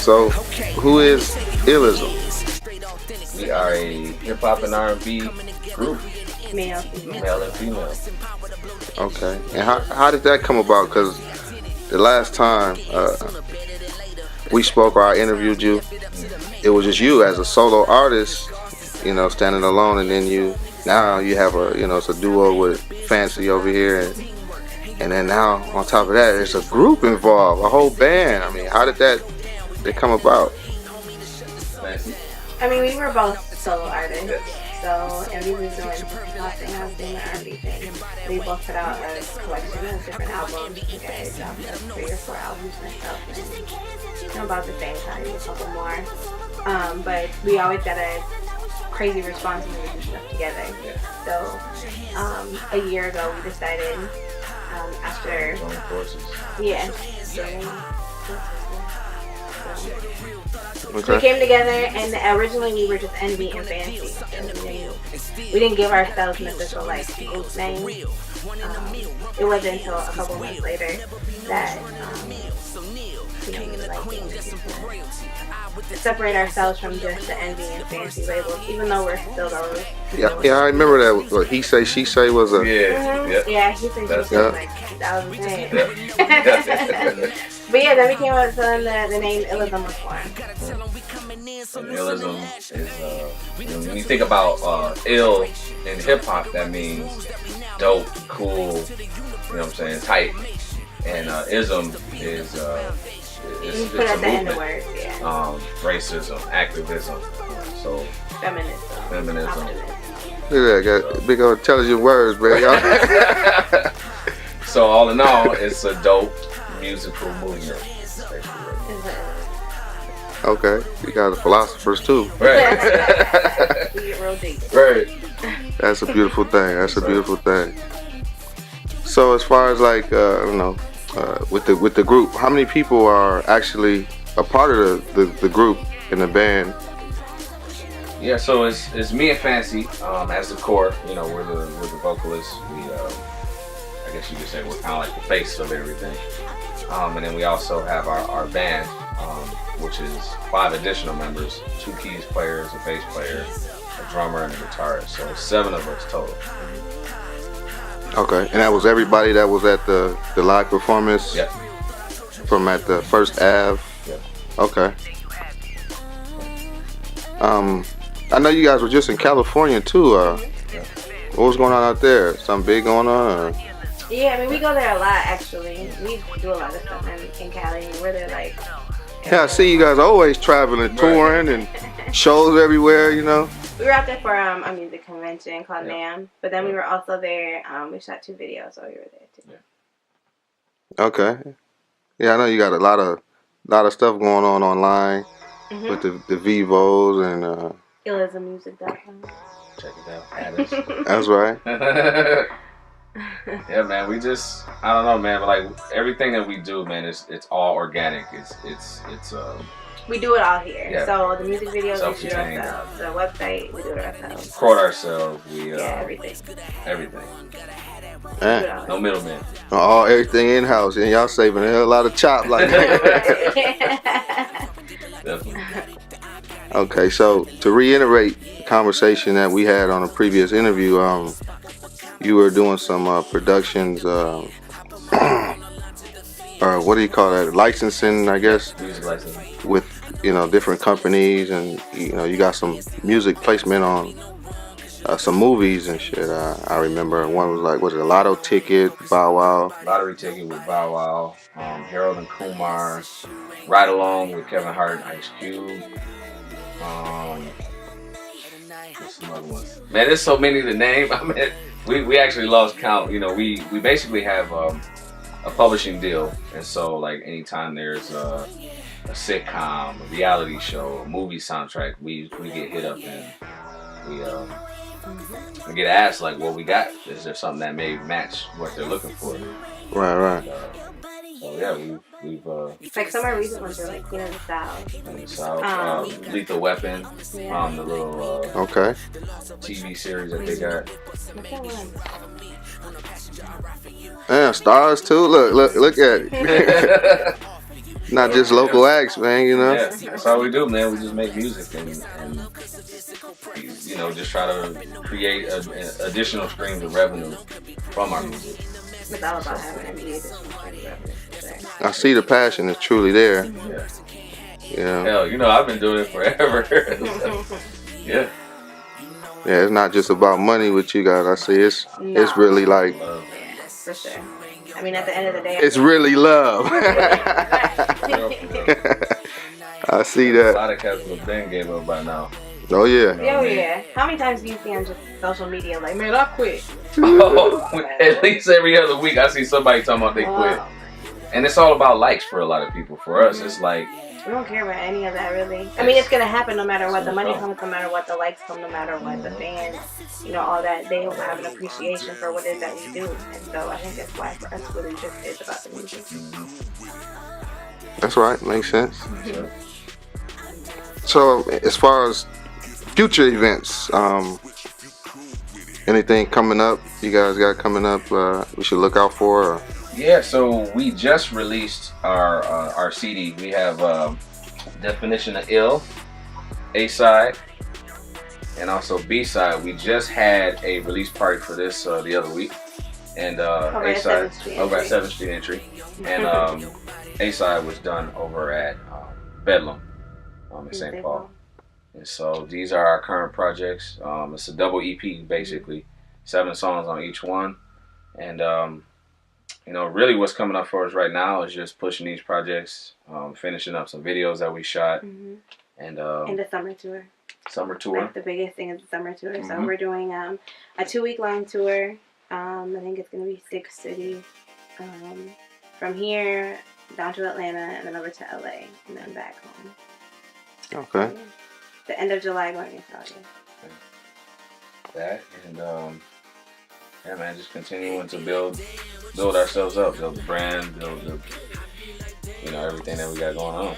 So, who is ILLISM? We are a hip hop and R&B group, Male. male and female. Okay. And how did that come about? Because the last time we spoke or I interviewed you, it was just you as a solo artist, standing alone, and then now you have it's a duo with Fancy over here, and then now on top of that, there's a group involved, a whole band. I mean, how did that come about? I mean, we were both solo artists, and we were doing nothing. I was doing the R&B thing. We both put out a collection of different albums. We guys dropped 3 or 4 albums and stuff, and about the same time, a couple more. But we always got a crazy response when we do stuff together. So a year ago, we decided after Okay. we came together, and originally we were just Envy and Fancy. So we didn't give ourselves an official group name. It wasn't until a couple months later that we were to separate ourselves from just the Envy and Fancy labels, even though we're still those. Yeah, I remember that. What He Say, She Say was a. Yeah, He Say, She Say was like 2010. But yeah, then we came up with the name ILLISM was formed. And ILLISM is, when you think about ill in hip hop, that means dope, cool, you know what I'm saying, tight. And ism is you put at the end of words, racism, activism, so feminism. Look at that, got big old intelligent words, man. Y'all. So all in all, it's a dope musical movement. Okay, you got the philosophers too. Right. We get real deep. Right. That's a beautiful thing. That's a beautiful thing. So as far as with the group, how many people are actually a part of the group in the band? Yeah, so it's me and Fancy as the core. We're the vocalists. We I guess you could say we're kind of like the face of everything. And then we also have our band, which is 5 additional members: 2 keys players, a bass player, a drummer, and a guitarist. So 7 of us total. Okay, and that was everybody that was at the live performance? Yep. From at the First Ave? Yep. Okay. I know you guys were just in California too. What was going on out there? Something big going on? Or? Yeah, I mean, we go there a lot, actually. We do a lot of stuff in Cali. We're there, Yeah, I see you guys always traveling, touring, and shows everywhere, We were out there for a music convention called NAMM, but then we were also there. We shot 2 videos, so we were there, too. Yeah. Okay. Yeah, I know you got a lot of stuff going on online with the Vivos and... ILLISMmusic.com. Check it out. Add us. That's right. Yeah, man. We just, I don't know, man. But everything that we do, man, it's all organic. It's we do it all here. Yeah. So the music videos we shoot ourselves. The website we do it ourselves. Record ourselves. We everything. No middleman. Everything in house, and y'all saving a hell of a lot of chop like that. Definitely. Okay, so to reiterate the conversation that we had on a previous interview, you were doing some productions, or what do you call that? Licensing, I guess. Music licensing. With different companies, and you got some music placement on some movies and shit. I remember one was a Lotto Ticket, Bow Wow. Lottery Ticket with Bow Wow, Harold and Kumar, Ride Along with Kevin Hart and Ice Cube. What's some other ones? Man, there's so many to name. I mean, we actually lost count. We basically have a publishing deal, and so anytime there's a sitcom, a reality show, a movie soundtrack, we get hit up and we get asked what we got. Is there something that may match what they're looking for? Right. So yeah, we've some of our recent ones are Queen of the South. Lethal Weapon, the little TV series that they got. Yeah, stars too. Look at it. Not just local acts, man. You know. Yeah, that's all we do, man. We just make music and just try to create additional streams of revenue from our music. It's all about having the additional streams of revenue. I see the passion is truly there. Yeah. Yeah. Hell, I've been doing it forever. Yeah. Yeah, it's not just about money with you guys. I see it's really like for sure. I mean, at the end of the day, it's really love. I see A that. lot of cats would have been gave up by now. Oh yeah. Oh yeah. How many times do you see on just social media like, man, I quit? At least every other week I see somebody talking about they quit. And it's all about likes for a lot of people. For us, it's like we don't care about any of that really. I mean, it's gonna happen no matter what. The money comes, no matter what. The likes come, no matter what. The fans, all that. They have an appreciation for what it is that we do, and so I think that's why for us, really just is about the music. That's right. Makes sense. So as far as future events, anything coming up? You guys got coming up? We should look out for. Or? Yeah, so we just released our CD. We have Definition of Ill, A side, and also B side. We just had a release party for this the other week, and A side over at 7th Street Entry, and A side was done over at Bedlam in St. Paul. And so these are our current projects. It's a double EP basically, 7 songs on each one, and really what's coming up for us right now is just pushing these projects, finishing up some videos that we shot, and the summer tour. Like the biggest thing is the summer tour. So we're doing a 2-week long tour. I think it's going to be 6 cities. From here down to Atlanta and then over to LA and then back home. Okay. So, the end of July going into August. That and yeah, man, just continuing to build ourselves up, build the brand, build everything that we got going on.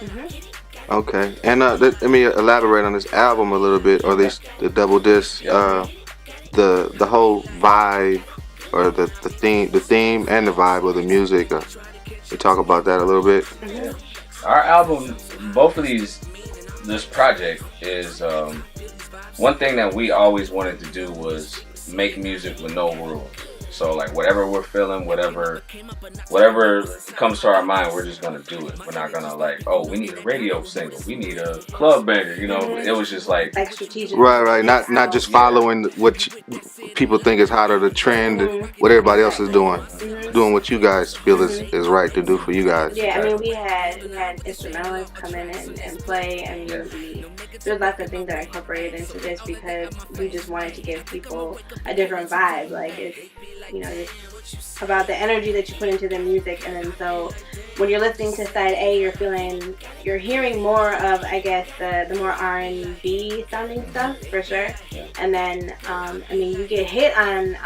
Okay, and let me elaborate on this album a little bit, or at least the double disc. The whole vibe, or the theme and the vibe of the music. We talk about that a little bit. Our album, both of this project is one thing that we always wanted to do was make music with no rules. So like whatever we're feeling, whatever comes to our mind, we're just gonna do it. We're not gonna like, oh, we need a radio single, we need a club banger. It was just like strategic. Right. Not just following what people think is hot or the trend, what everybody else is doing. Doing what you guys feel is right to do for you guys. Yeah, I mean we had instrumentalists come in and play. I mean there's lots of things that are incorporated into this because we just wanted to give people a different vibe. Like it's it's about the energy that you put into the music, and then so when you're listening to side A, you're hearing more of, I guess, the more R&B sounding stuff for sure. And then you get hit on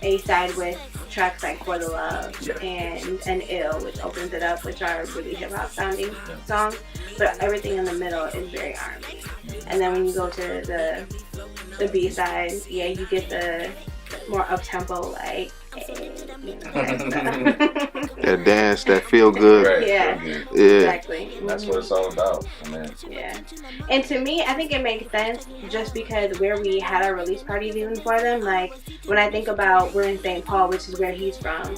A side with tracks like For the Love and Ill, which opens it up, which are really hip hop sounding songs. But everything in the middle is very R&B. And then when you go to the B side, you get the more up tempo, like that dance, that feel good. Right, yeah, good. Exactly. That's what it's all about, man. Yeah, and to me, I think it makes sense just because where we had our release parties even for them. Like when I think about we're in St. Paul, which is where he's from.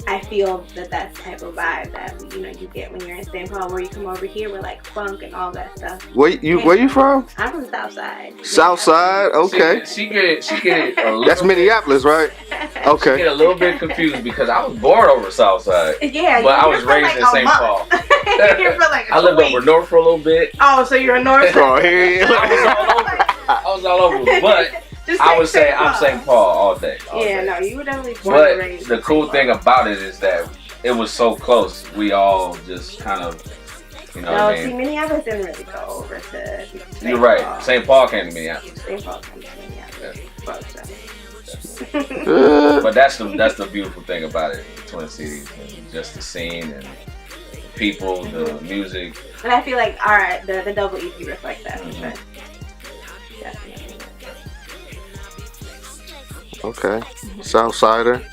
I feel that's the type of vibe that you get when you're in St. Paul. Where you come over here with like funk and all that stuff. Where you from? I'm from the South Side. South Side, okay. She get a little That's Minneapolis, right? Okay. She get a little bit confused because I was born over South Side. Yeah, but I was raised in St. Paul. I lived over north for a little bit. Oh, so you're a north? Oh, here I was all over, but. I would say I'm St. Paul all day. No, you were definitely born and raised. But the cool thing about it is that it was so close. We all just kind of, what I mean? See, Minneapolis didn't really go over to St. You're right. Paul. St. Paul came to Minneapolis. St. Paul came to Minneapolis. But that's the beautiful thing about it, Twin Cities, and just the scene and the people, the music. And I feel like the double EP reflects that. Definitely. Okay, Southsider.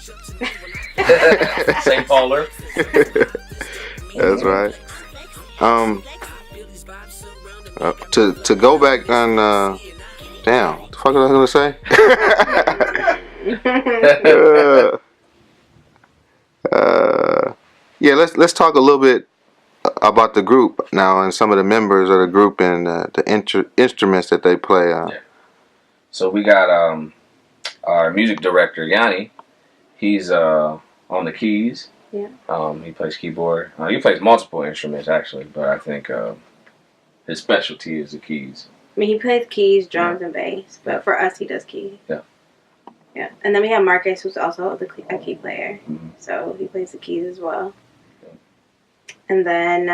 St. Pauler. That's right. To go back on damn, what the fuck was I gonna say? Yeah, let's talk a little bit about the group now and some of the members of the group and the instruments that they play. Yeah. So we got our music director Yanni. He's on the keys. Yeah. He plays keyboard. He plays multiple instruments actually, but I think his specialty is the keys. I mean, he plays keys, drums, and bass, but for us, he does keys. Yeah. Yeah. And then we have Marcus, who's also a key player. Mm-hmm. So he plays the keys as well. Yeah. And then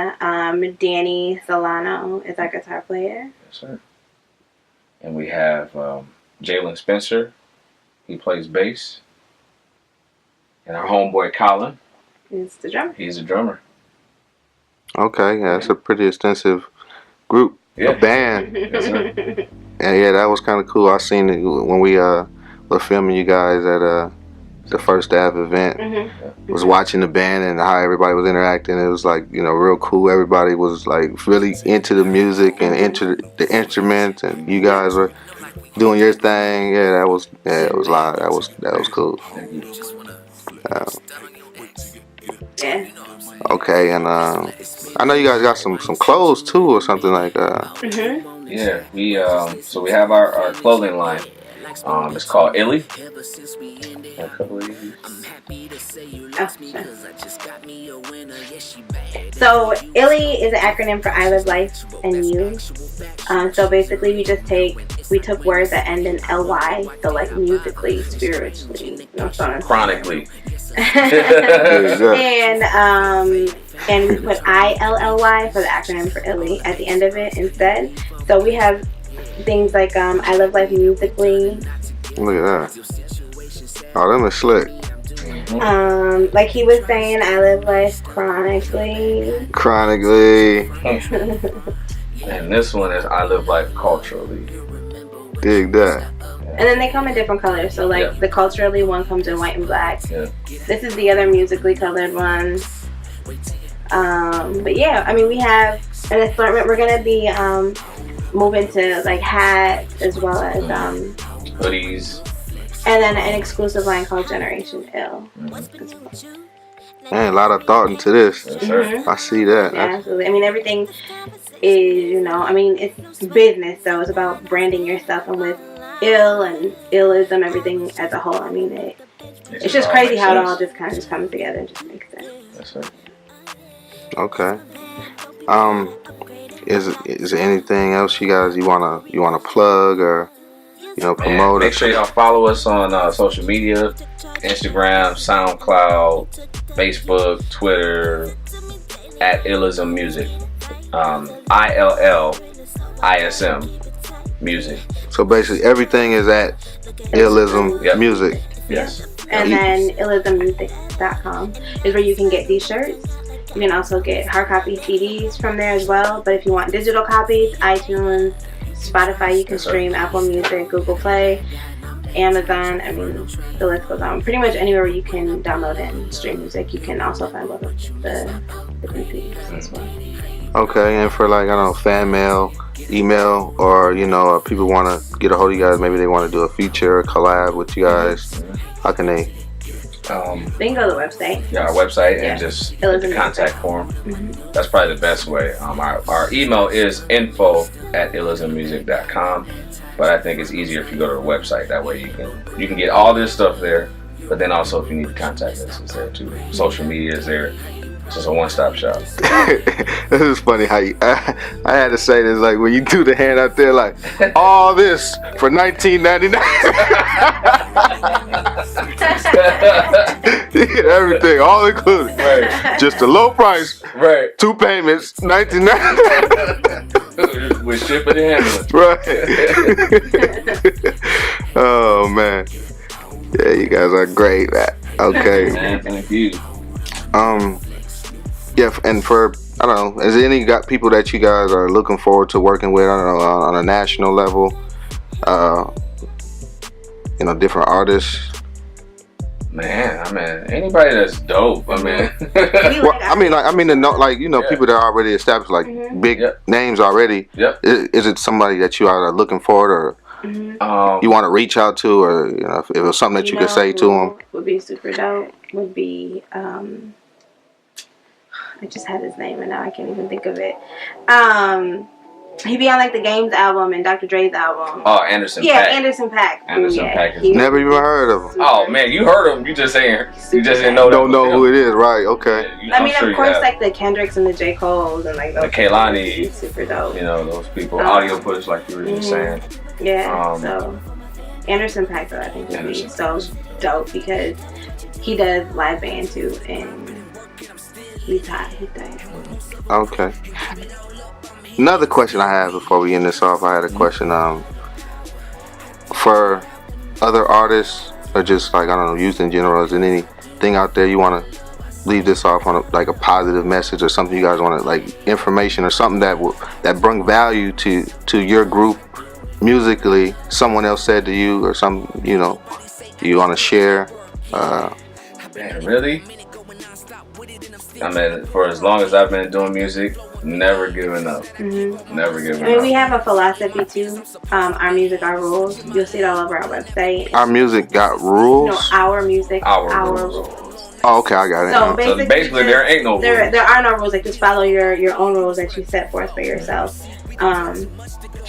Danny Solano is our guitar player. Yes, sir. And we have Jalen Spencer. He plays bass. And our homeboy Colin. He's the drummer. He's a drummer. Okay, yeah, it's a pretty extensive group, a band. Yes, sir. And yeah, that was kind of cool. I seen it when we were filming you guys at the first Ave event. Mm-hmm. Was watching the band and how everybody was interacting. It was like, you know, real cool. Everybody was like really into the music and into the instruments, and you guys were doing your thing. Yeah, it was live. That was cool. Yeah. Okay, and I know you guys got some clothes too, or something like that. Mm-hmm. Yeah, we so we have our clothing line. It's called Illy. A couple of these. Oh, sure. So Illy is an acronym for I Live Life and You. So basically we took words that end in ly, so like musically, spiritually, you know, so on and so forth. Chronically. and we put ILLY for the acronym for Illy at the end of it instead. So we have things like I Live Life Musically. Look at that. Oh, them are slick. Like he was saying, I Live Life Chronically. And this one is I Live Life Culturally. Dig that. And then they come in different colors. So like the culturally one comes in white and black. Yeah. This is the other musically colored one. But yeah, I mean we have an assortment. We're gonna be moving to like hats as well as hoodies. And then an exclusive line called Generation Ill. Man, a lot of thought into this. Yes, sir. Mm-hmm. I see that. Yeah, absolutely. I mean, everything is, you know, I mean, it's business, so it's about branding yourself. And with ill and illism, everything as a whole, I mean, it's just crazy how it all just kind of just comes together and just makes sense. Yes, sir. Okay. Is there anything else you wanna plug or promote? Make sure y'all follow us on social media: Instagram, SoundCloud, Facebook, Twitter at ILLISM Music. ILLISM Music. So basically, everything is at ILLISM Music. Yes. And then ILLISMmusic.com is where you can get these shirts. You can also get hard copy CDs from there as well. But if you want digital copies, iTunes, Spotify, you can stream, Apple Music, Google Play, Amazon. I mean, the list goes on. Pretty much anywhere where you can download and stream music, you can also find both of the CDs as well. Okay, and for like, I don't know, fan mail, email, or people want to get a hold of you guys, maybe they want to do a feature, a collab with you guys, how can they? They can go to the website. Yeah, our website and just hit the contact form. Mm-hmm. That's probably the best way. Our email is info@illismmusic.com, but I think it's easier if you go to the website. That way you can get all this stuff there, but then also if you need to contact us, it's there too. Social media is there. It's just a one-stop shop. This is funny how I had to say this, like when you do the hand out there, like all this for $19.99. Everything, all included. Right. Just a low price. Right. 2 payments, $19.99. With shipping and handling. Right. Oh man. Yeah, you guys are great. Okay. Man, thank you. Yeah, and for, I don't know, is there any people that you guys are looking forward to working with, I don't know, on a national level? Different artists? Man, I mean, anybody that's dope. I mean, Well, I mean, people that are already established, like big names already. Yep. Is it somebody that you are looking for, or you want to reach out to, or if it was something that you could say to them? Would be super dope. Would be I just had his name and now I can't even think of it. He be on like the Games album and Dr. Dre's album. Oh, Anderson. Yeah, Paak. Anderson Paak. Anderson Paak is never even heard of him. Oh man, you heard of him? You just didn't know. Don't know who it is, right? Okay. Yeah, I mean, of course, like the Kendricks and the J. Coles and like those. The Kehlani. Super dope. Those people. Audio push, like you were just saying. Yeah. So Anderson Paak, though, I think would be so dope because he does live band too, and he's hot. He's tight. Okay. Another question I have before we end this off, I had a question for other artists, or just like, I don't know, youth in general. Is there anything out there you want to leave this off on a positive message, or something you guys want to, like, information or something that bring value to your group musically, someone else said to you, or something you want to share? Man, really? I mean, for as long as I've been doing music, never giving up. Never giving up. I mean, we have a philosophy too. Our music, our rules. You'll see it all over our website. Our music got rules? No, our music, our rules. Oh, okay, I got it. So basically there ain't no rules. There are no rules. Like, just follow your own rules that you set forth for yourself.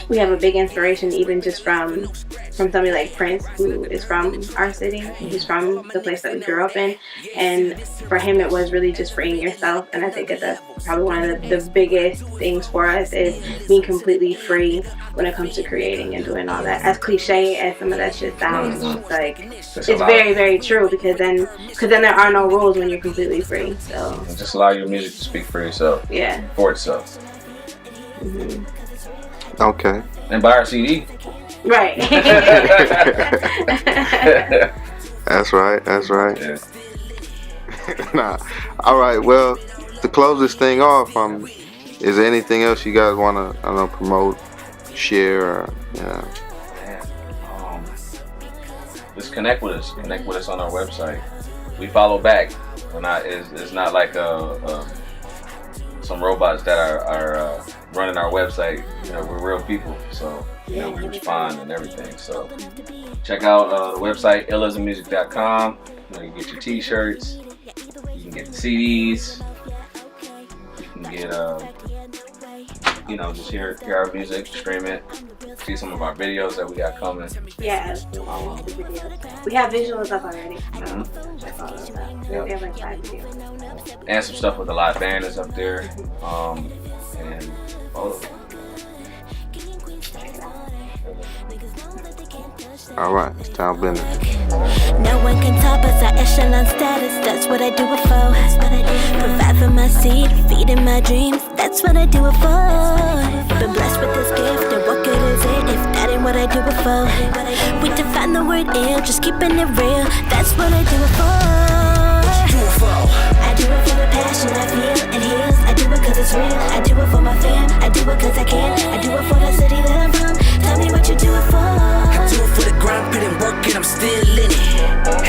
We have a big inspiration even just from somebody like Prince, who is from our city. He's from the place that we grew up in, and for him it was really just freeing yourself. And I think that's probably one of the biggest things for us, is being completely free when it comes to creating and doing all that. As cliche as some of that shit sounds, it's very, very true, because then there are no rules when you're completely free. So just allow your music to speak for yourself. Yeah. For itself. Okay. And buy our CD. Right. That's right. Yeah. Nah. All right. Well, to close this thing off, is there anything else you guys want to, promote, share, or just connect with us. Connect with us on our website. We follow back. It's not like some robots that are running our website. We're real people, so we respond and everything. So check out the website, ILLISMmusic.com. You can get your t-shirts, you can get the CDs, you can get just hear our music, stream it, see some of our videos that we got coming. Yeah, the videos. We have visuals up already. So check all those out. We have like 5 videos. And some stuff with the live band is up there. And all of it. all right, it's time business. No one can top us, our echelon status. That's what I do it for. Provide for my seed, feeding my dreams. That's what I do it for. Been blessed with this gift, and what good is it if that ain't what I do it for? We define the word ill, just keeping it real. That's what I do it for. I do it for the passion I feel and heals. I do it cause it's real. I do it for my fam. I do it cause I can. I do it for the city that I'm from. Tell me what you do it for. I do it for the grind, put in work, and I'm still in it.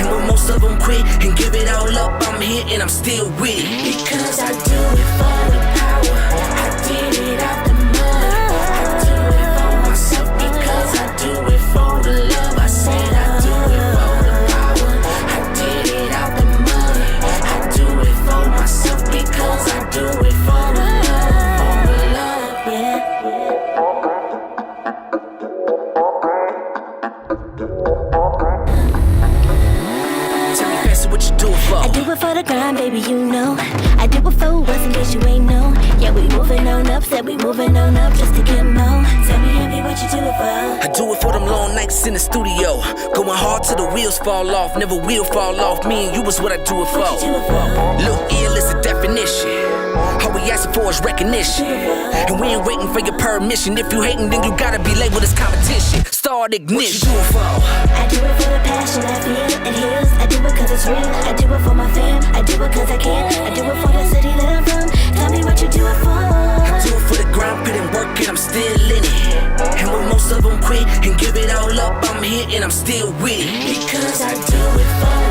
And when most of them quit and give it all up, I'm here and I'm still with it. Because I do it for the power. I did it out the mud. I do it for myself because I do it for the love. I said I do it for the power. I did it out the mud. I do it for myself because I do it for the love. For the love, yeah. I do it for the grind, baby, you know. I do it for what's in case you ain't know. Yeah, we moving on up, said we moving on up just to get more. Tell me, Abby, what you do it for? I do it for them long nights in the studio. Going hard till the wheels fall off, never will fall off. Me and you is what I do it for. What you do it for? Look, ill is a definition. All we asking for is recognition. And we ain't waiting for your permission. If you hating, then you gotta be labeled as competition. Start ignition. What you do it for? I do it for the passion I feel and heals. I do it cause it's real. I do it for my fam. I do it cause I can. I do it for the city that I'm from. Tell me what you do it for. I do it for the grind, put in work, and I'm still in it. And when most of them quit and give it all up, I'm here and I'm still with it. Because I do it for